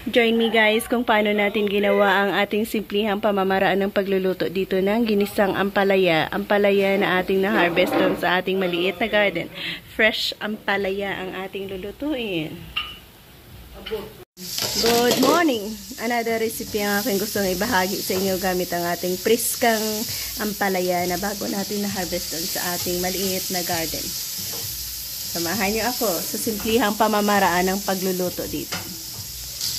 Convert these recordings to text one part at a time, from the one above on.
Join me guys kung paano natin ginawa ang ating simplihang pamamaraan ng pagluluto dito ng ginisang ampalaya. Ampalaya na ating na-harvest doon sa ating maliit na garden. Fresh ampalaya ang ating lulutuin. Good morning! Another recipe ang aking gustong ibahagi sa inyo gamit ang ating priskang ampalaya na bago natin na-harvest doon sa ating maliit na garden. Samahan niyo ako sa simplihang pamamaraan ng pagluluto dito.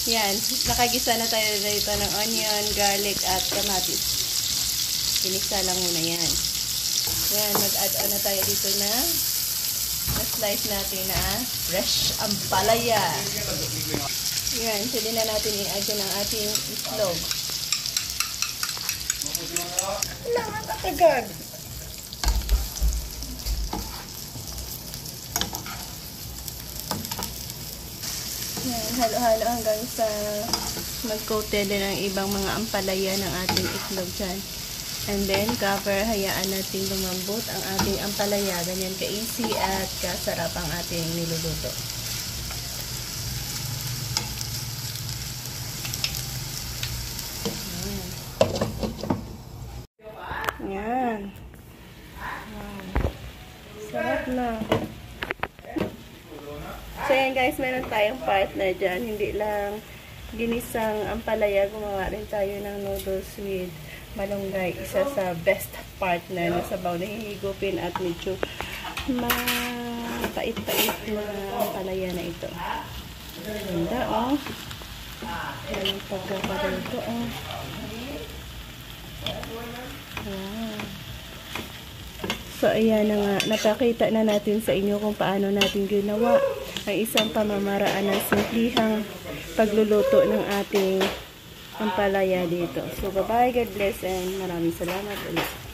Yan, nakagisa na tayo dito ng onion, garlic, at kamatis. Pinisa lang muna yan. Yan, mag-add on na tayo dito na slice natin na fresh ampalaya. Yan, pwede na natin i-add yan ang ating itlog. Wala nga katagad. Yan, halo-halo hanggang sa mag-coated din ang ibang mga ampalaya ng ating itlog dyan. And then, cover, hayaan natin lumambot ang ating ampalaya. Ganyan ka-easy at kasarap ang ating niluluto. Yan. Sarap na. So yan guys, meron tayong partner dyan. Hindi lang ginisang ampalaya, gumawa rin tayo ng noodles with malunggay. Isa sa best partner na sabaw na hihigupin at medyo mapait-pait na ampalaya na ito. Ganda oh. Walang pagkakaroon oh. Wow. So, ayan na nga. Napakita na natin sa inyo kung paano natin ginawa ang isang pamamaraan ng simplihang pagluluto ng ating ampalaya dito. So, bye-bye. God bless and maraming salamat ulit.